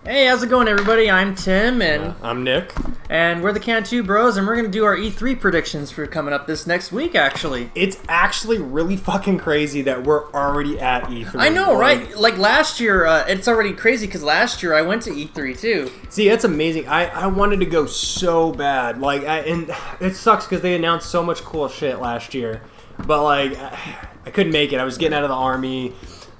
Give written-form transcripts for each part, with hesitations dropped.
Hey, how's it going, everybody? I'm Tim, and I'm Nick. And we're the Cantu Bros, and we're going to do our E3 predictions for coming up this next week, actually. It's actually really fucking crazy that we're already at E3. I know, right? Like last year, it's already crazy, because last year I went to E3, too. See, that's amazing. I wanted to go so bad. And it sucks, because they announced so much cool shit last year. But, I couldn't make it. I was getting out of the army.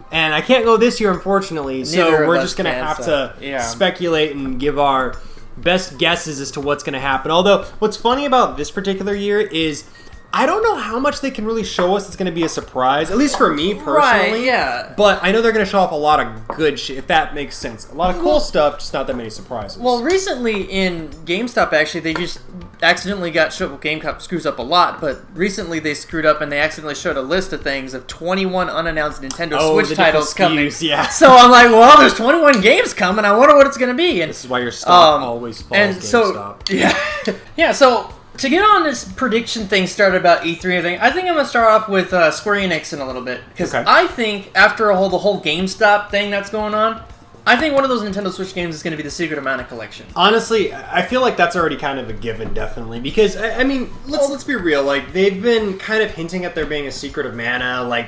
And I can't go this year, unfortunately, so we're just going to have to speculate and give our best guesses as to what's going to happen. Although, what's funny about this particular year is I don't know how much they can really show us it's going to be a surprise, at least for me personally. Right, yeah. But I know they're going to show off a lot of good shit, if that makes sense. A lot of cool stuff, just not that many surprises. Well, recently in GameStop, actually, they just accidentally got showed. Well, GameStop screws up a lot, but recently they screwed up and they accidentally showed a list of things of 21 unannounced Nintendo Switch titles coming. Yeah. So I'm like, well, there's 21 games coming. I wonder what it's going to be. And this is why your stock always falls. And GameStop. yeah. So to get on this prediction thing started about E3 and everything, I think I'm going to start off with Square Enix in a little bit. Because I think after the whole GameStop thing that's going on, I think one of those Nintendo Switch games is going to be the Secret of Mana collection. Honestly, I feel like that's already kind of a given, definitely. Because, I mean, let's be real. They've been kind of hinting at there being a Secret of Mana,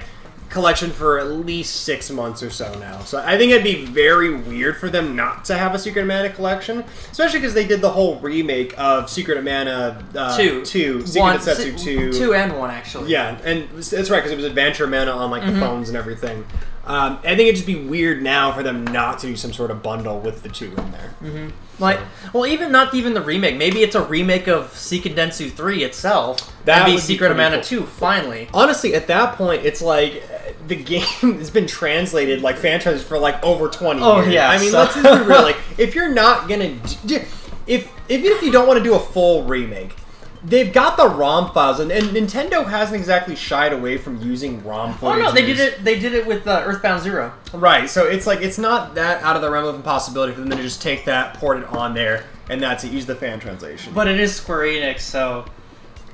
collection for at least 6 months or so now. So I think it'd be very weird for them not to have a Secret of Mana collection, especially because they did the whole remake of Secret of Mana 2, Secret of Setsu 2. 2 and 1, actually. Yeah, and that's right, because it was Adventure Mana on the phones and everything. I think it'd just be weird now for them not to do some sort of bundle with the 2 in there. Mm-hmm. Not even the remake. Maybe it's a remake of Seikiden 3 itself. That'd be Secret of Mana cool. 2, finally. Honestly, at that point, it's like the game has been translated, fan translated for over 20 years. Oh, yeah. I mean, let's just be real. If you're not going to... Even if you don't want to do a full remake, they've got the ROM files, and Nintendo hasn't exactly shied away from using ROM footage. Oh no, they did it with Earthbound Zero. Right, so it's not that out of the realm of impossibility for them to just take that, port it on there, and that's it. Use the fan translation. But it is Square Enix, so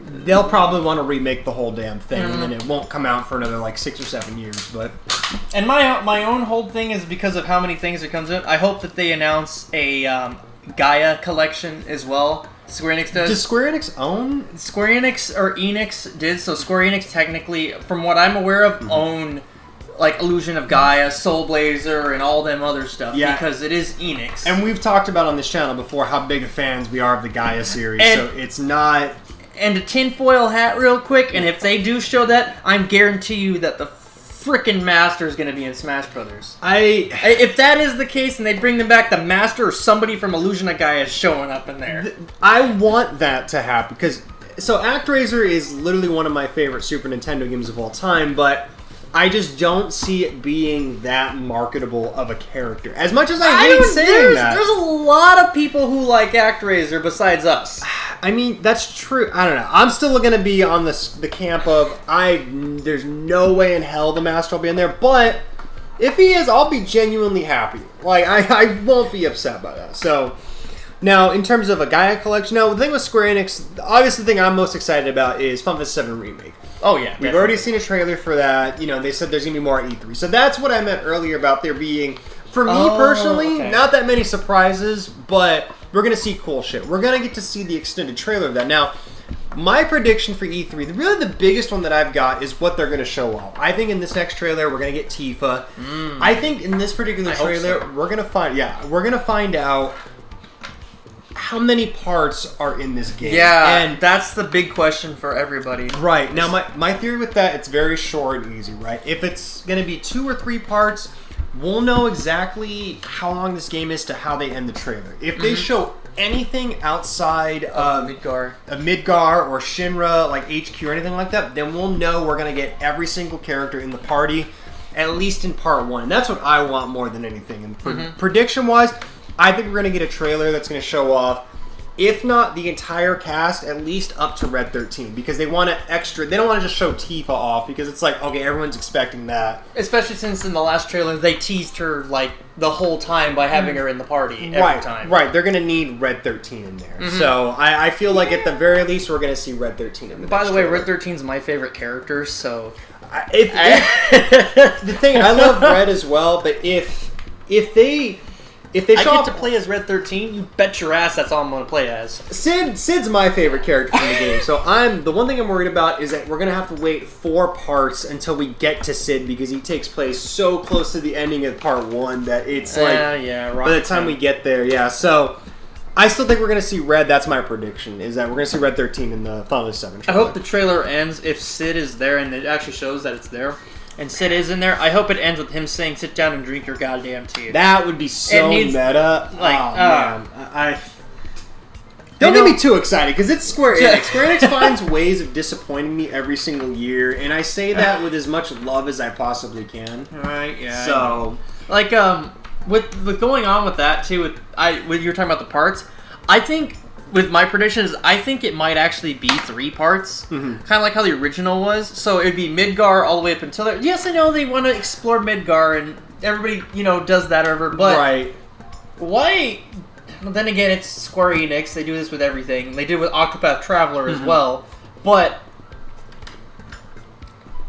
they'll probably want to remake the whole damn thing, and then it won't come out for another 6 or 7 years. But and my own whole thing is because of how many things it comes in. I hope that they announce a Gaia collection as well. Square Enix does. Does Square Enix own? Square Enix or Enix did. So Square Enix technically, from what I'm aware of, own Illusion of Gaia, Soul Blazer, and all them other stuff. Yeah. Because it is Enix. And we've talked about on this channel before how big of fans we are of the Gaia series. So it's not. And a tinfoil hat real quick, and if they do show that, I'm guarantee you that the frickin' Master is going to be in Smash Brothers. If that is the case and they bring them back, the Master or somebody from Illusion of Gaia is showing up in there. I want that to happen because ActRaiser is literally one of my favorite Super Nintendo games of all time, but I just don't see it being that marketable of a character. As much as I hate saying that. There's a lot of people who like ActRaiser besides us. I mean, that's true. I don't know. I'm still going to be on the camp of there's no way in hell the Master will be in there, but if he is, I'll be genuinely happy. I won't be upset by that. So, now, in terms of a Gaia collection, the thing with Square Enix, obviously the thing I'm most excited about is Final Fantasy VII Remake. Oh, yeah. We've already seen a trailer for that. They said there's going to be more at E3. So that's what I meant earlier about there being, for me personally, not that many surprises, but we're going to see cool shit. We're going to get to see the extended trailer of that. Now, my prediction for E3, really the biggest one that I've got is what they're going to show off. I think in this next trailer, we're going to get Tifa. I think in this particular trailer, we're going to find out how many parts are in this game. Yeah, and that's the big question for everybody. Right. Now, my theory with that, it's very short and easy, right? If it's going to be 2 or 3 parts, we'll know exactly how long this game is to how they end the trailer. If they show anything outside of Midgar or Shinra, HQ or anything like that, then we'll know we're going to get every single character in the party, at least in part 1. And that's what I want more than anything. And prediction-wise, I think we're going to get a trailer that's going to show off, if not the entire cast, at least up to Red 13. Because they want they don't want to just show Tifa off, because it's okay, everyone's expecting that. Especially since in the last trailer, they teased her, the whole time by having her in the party every time. Right, they're going to need Red 13 in there. So I feel like at the very least, we're going to see Red 13 in there. By the way, Red 13 is my favorite character, so... the thing, I love Red as well, but if if they show I off, get to play as Red 13, you bet your ass that's all I'm going to play as. Sid's my favorite character from the game. So the one thing I'm worried about is that we're going to have to wait 4 parts until we get to Sid because he takes place so close to the ending of part 1 that it's like by the time we get there, so I still think we're going to see Red. That's my prediction, is that we're going to see Red 13 in the Final 7 trailer. I hope the trailer ends if Sid is there and it actually shows that it's there. And Sid is in there. I hope it ends with him saying, "Sit down and drink your goddamn tea." That would be so meta. Like, man. Don't get me too excited, because it's Square Enix. Square Enix finds ways of disappointing me every single year, and I say that with as much love as I possibly can. Right, yeah. So, like, with going on with that, too, with you were talking about the parts, I think, with my predictions, I think it might actually be 3 parts. Kind of like how the original was. So it would be Midgar all the way up until there. Yes, I know they want to explore Midgar, and everybody, does that over. But why? Well, then again, it's Square Enix. They do this with everything. They did it with Octopath Traveler as well. But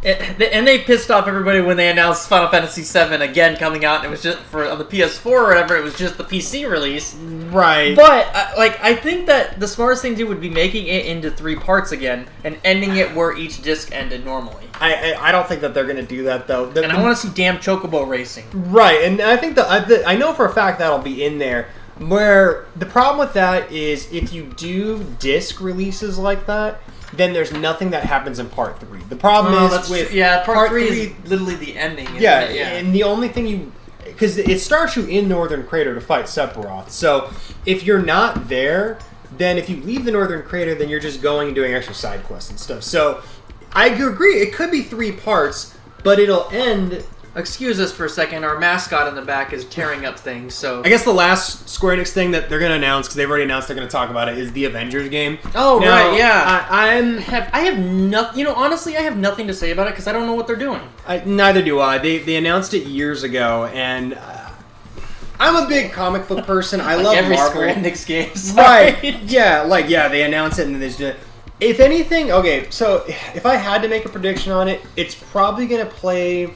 and they pissed off everybody when they announced Final Fantasy VII again coming out, and it was just on the PS4 or whatever. It was just the PC release, right? But I think that the smartest thing to do would be making it into 3 parts again and ending it where each disc ended normally. I don't think that they're going to do that though. And I want to see damn Chocobo racing. Right, and I think I know for a fact that'll be in there. Where the problem with that is if you do disc releases like that, then there's nothing that happens in part 3. The problem is with part 3 is literally the ending. And the only thing because it starts you in Northern Crater to fight Sephiroth. So if you're not there, then if you leave the Northern Crater, then you're just going and doing extra side quests and stuff. So I agree, it could be 3 parts, but it'll end. Excuse us for a second. Our mascot in the back is tearing up things. So I guess the last Square Enix thing that they're going to announce, because they've already announced they're going to talk about it, is the Avengers game. Oh, now, right, yeah. I have nothing. Honestly, I have nothing to say about it because I don't know what they're doing. Neither do I. They announced it years ago, and I'm a big comic book person. I love every Marvel. Square Enix game. Right? Yeah. They announce it and then they just do it. If anything, okay. So if I had to make a prediction on it, it's probably going to play.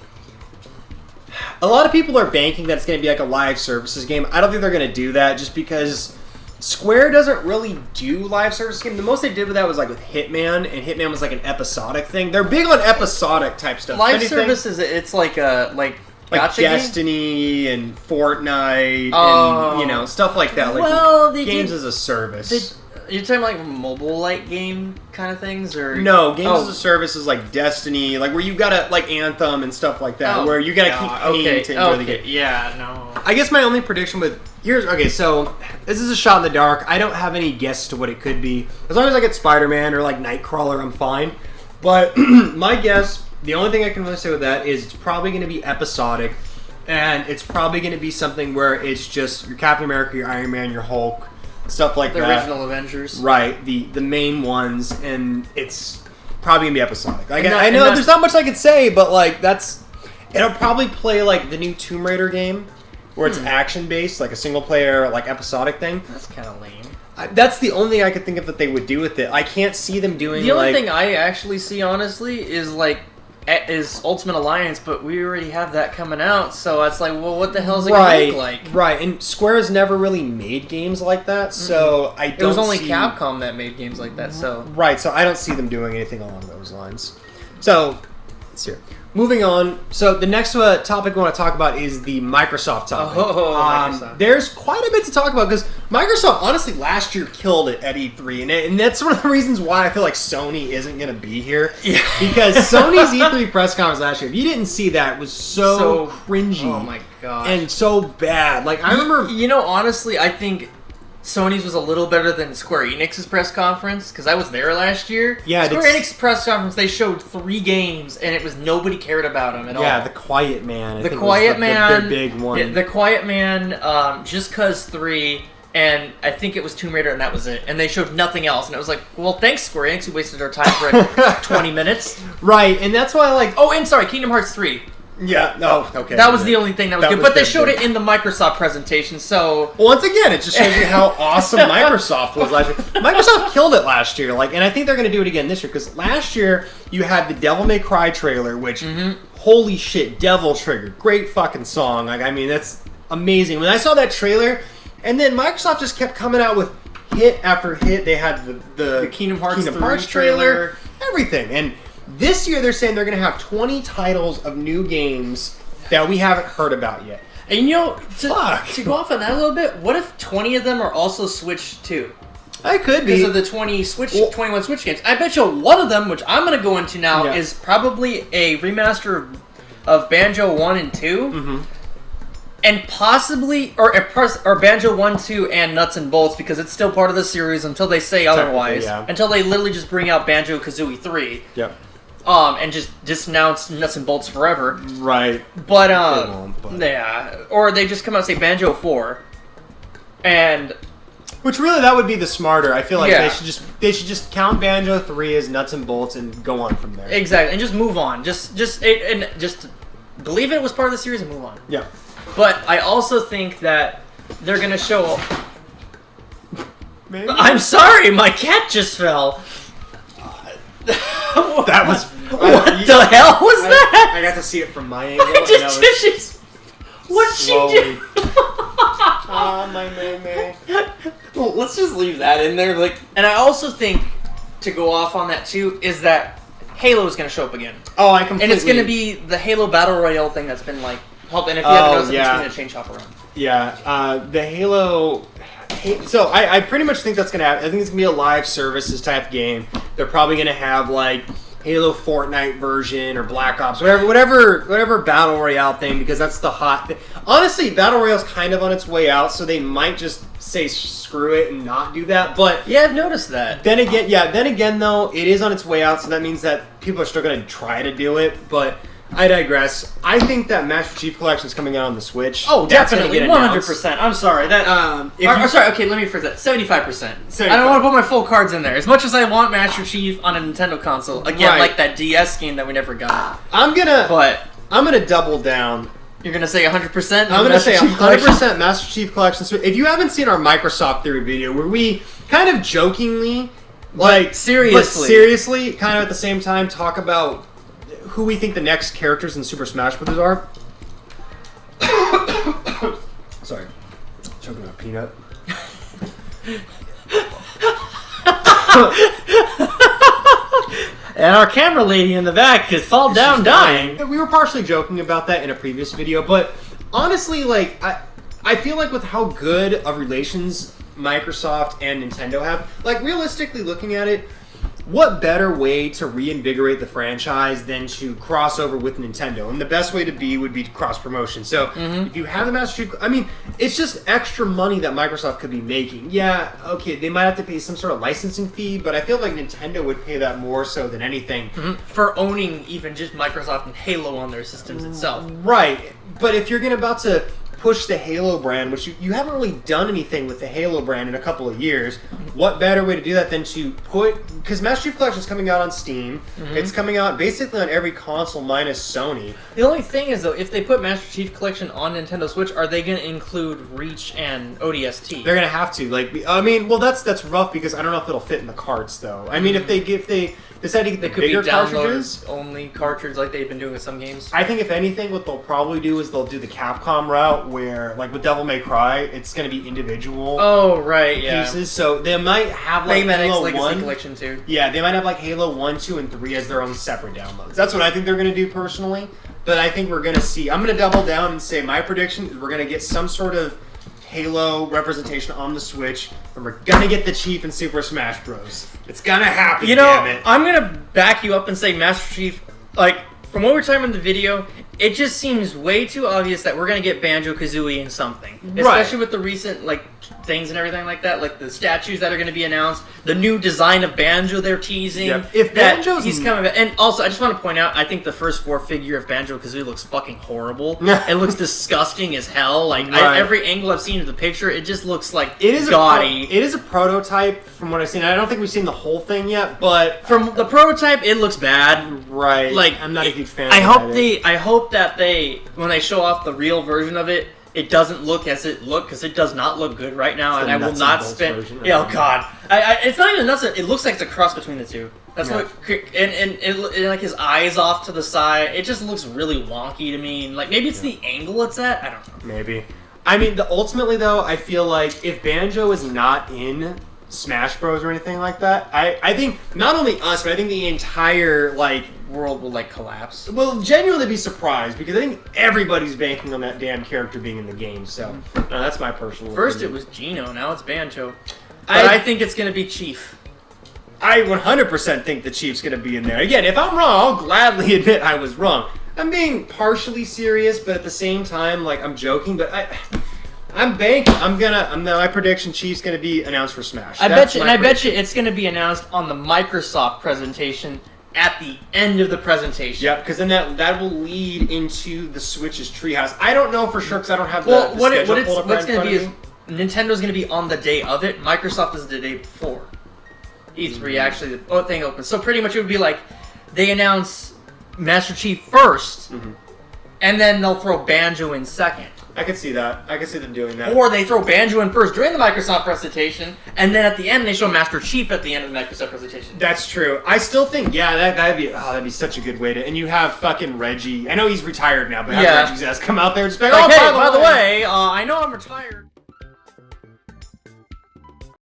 A lot of people are banking that it's going to be like a live services game. I don't think they're going to do that just because Square doesn't really do live services games. The most they did with that was like with Hitman, and Hitman was like an episodic thing. They're big on episodic type stuff. Live services, it's like a like Destiny game? And Fortnite and stuff like that. Like games as a service. You're talking like mobile-like game kind of things, or no? Games as a service is like Destiny, like where you gotta like Anthem and stuff like that, where you gotta keep paying to enjoy the game. Yeah, no. I guess my only prediction so this is a shot in the dark. I don't have any guess to what it could be. As long as I get Spider-Man or like Nightcrawler, I'm fine. But my guess, the only thing I can really say with that is it's probably going to be episodic, and it's probably going to be something where it's just your Captain America, your Iron Man, your Hulk. Stuff like the that. The original Avengers. Right, the main ones, and it's probably going to be episodic. Like, I know there's not much I could say, but like it'll probably play like the new Tomb Raider game, where it's action-based, like a single-player, like episodic thing. That's kind of lame. That's the only thing I could think of that they would do with it. I can't see them doing the only thing I actually see, honestly, is Ultimate Alliance, but we already have that coming out, so it's like, well, what the hell is it going to look like? Right, and Square has never really made games like that, so I don't It was only Capcom that made games like that, so... Right, so I don't see them doing anything along those lines. So, let's see. Moving on, so the next topic we want to talk about is the Microsoft topic. Microsoft. There's quite a bit to talk about, because Microsoft, honestly, last year killed it at E3, and that's one of the reasons why I feel like Sony isn't going to be here. Yeah. Because Sony's E3 press conference last year, if you didn't see that, it was so cringy. Oh my gosh. And so bad. Like, I remember... honestly, I think... Sony's was a little better than Square Enix's press conference, because I was there last year. Yeah, Square Enix press conference, they showed 3 games, and it was nobody cared about them at all. Yeah, The Quiet Man. The Quiet Man. Their big one. Yeah, The Quiet Man, Just Cause 3, and I think it was Tomb Raider, and that was it. And they showed nothing else, and it was like, well, thanks, Square Enix, you wasted our time for 20 minutes. Right, and that's why, like... Oh, and sorry, Kingdom Hearts 3. Yeah, no, okay. That was the only thing that was good. But they showed it in the Microsoft presentation, so... Once again, it just shows you how awesome Microsoft was last year. Microsoft killed it last year, and I think they're going to do it again this year, because last year you had the Devil May Cry trailer, which, holy shit, Devil Trigger, great fucking song. Like, I mean, that's... amazing. When I saw that trailer, and then Microsoft just kept coming out with hit after hit. They had the Kingdom Hearts trailer, everything. And this year they're saying they're going to have 20 titles of new games that we haven't heard about yet. And you know, to go off on that a little bit, what if 20 of them are also Switch too? I could be. Because of the 21 Switch games. I bet you one of them, which I'm going to go into now, is probably a remaster of Banjo 1 and 2. Mm-hmm. And possibly, or Banjo 1, 2, and Nuts and Bolts, because it's still part of the series until they say otherwise. Yeah. Until they literally just bring out Banjo-Kazooie 3. Yep. And just announce Nuts and Bolts forever. Right. But, yeah. Or they just come out and say Banjo 4. And... Which really, that would be the smarter. I feel like they should just count Banjo 3 as Nuts and Bolts and go on from there. Exactly. And just move on. Just believe it was part of the series and move on. Yeah. But I also think that they're going to show... Maybe? I'm sorry, my cat just fell. That was... What the hell was that? I got to see it from my angle. What did she do? My May. Well, let's just leave that in there. And I also think, to go off on that too, is that Halo is going to show up again. Oh, I completely... And it's going to be the Halo Battle Royale thing that's been helping. And if you haven't noticed, it's going to change hop around. Yeah, the Halo... So I pretty much think that's going to happen. I think it's going to be a live services type game. They're probably going to have Halo Fortnite version or Black Ops, whatever Battle Royale thing, because that's the hot thing. Honestly, Battle Royale's kind of on its way out, so they might just say screw it and not do that. But yeah, I've noticed that. Then again though, it is on its way out, so that means that people are still going to try to do it, but I digress. I think that Master Chief Collection is coming out on the Switch. Oh, definitely, 100%. I'm sorry. That sorry. Okay, let me phrase that. 75%. I don't want to put my full cards in there. As much as I want Master Chief on a Nintendo console, again, like that DS game that we never got. I'm gonna double down. You're gonna say 100%? I'm gonna say 100% Master Chief Collection. So if you haven't seen our Microsoft Theory video, where we kind of jokingly, seriously, kind of at the same time, talk about who we think the next characters in Super Smash Bros. Are. Sorry. Choking on a peanut. And our camera lady in the back is fall down dying. We were partially joking about that in a previous video, but honestly, I feel like with how good of relations Microsoft and Nintendo have, realistically looking at it, what better way to reinvigorate the franchise than to cross over with Nintendo? And the best way would be cross-promotion. So, if you have the Master Chief... it's just extra money that Microsoft could be making. Yeah, okay, they might have to pay some sort of licensing fee, but I feel like Nintendo would pay that more so than anything. For owning even just Microsoft and Halo on their systems itself. Right, but if you're about to push the Halo brand, which you haven't really done anything with the Halo brand in a couple of years, what better way to do that than to because Master Chief Collection is coming out on Steam, it's coming out basically on every console minus Sony. The only thing is though, if they put Master Chief Collection on Nintendo Switch, are they going to include Reach and ODST? They're going to have to. That's rough because I don't know if it'll fit in the carts though. If they decide to get the bigger cartridges, only cartridge like they've been doing with some games. I think if anything, what they'll probably do is they'll do the Capcom route where, with Devil May Cry, it's going to be individual. Oh right, yeah. Pieces. So they might have Halo Legacy 1 Collection too. Yeah, they might have Halo 1, 2, and 3 as their own separate downloads. That's what I think they're going to do personally. But I think we're going to see. I'm going to double down and say my prediction is we're going to get some sort of Halo representation on the Switch, and we're gonna get the Chief in Super Smash Bros. It's gonna happen. Damn it. I'm gonna back you up and say Master Chief. From what we're talking in the video, it just seems way too obvious that we're gonna get Banjo-Kazooie in something, especially with the recent things and everything like that, the statues that are gonna be announced, the new design of Banjo they're teasing. Yep. If Banjo's he's coming back, and also I just want to point out, I think the first 4 figure of Banjo-Kazooie looks fucking horrible. It looks disgusting as hell. Every angle I've seen of the picture, it just looks gaudy. It is a prototype from what I've seen. I don't think we've seen the whole thing yet, but from the prototype, it looks bad. Right. I'm not a huge fan. I hope that when they show off the real version of it, it doesn't look as it looked, because it does not look good right now, and I will not spend. Oh god, it's not even nuts. It looks like it's a cross between the two. That's what, and his eyes off to the side. It just looks really wonky to me. Maybe it's the angle it's at. I don't know. Maybe. I mean, ultimately though, I feel like if Banjo is not in Smash Bros or anything like that, I think not only us, but I think the entire world will collapse. Will genuinely be surprised because I think everybody's banking on that damn character being in the game. So no, that's my personal. First opinion. it was Geno, now it's Banjo. But I think it's gonna be Chief. I 100% think the Chief's gonna be in there. Again, if I'm wrong, I'll gladly admit I was wrong. I'm being partially serious, but at the same time, I'm joking. But I'm banking. My prediction: Chief's gonna be announced for Smash. I bet you it's gonna be announced on the Microsoft presentation at the end of the presentation. Yeah, because then that will lead into the Switch's treehouse. I don't know for sure because I don't have the schedule what's gonna be is Nintendo's gonna be on the day of it. Microsoft is the day before. E3 actually the thing opens. So pretty much it would be they announce Master Chief first, and then they'll throw Banjo in second. I could see that. I could see them doing that. Or they throw Banjo in first during the Microsoft presentation, and then at the end they show Master Chief at the end of the Microsoft presentation. That's true. I still think, that'd be such a good way to. And you have fucking Reggie. I know he's retired now, but have Reggie's ass come out there and just be by the way, I know I'm retired.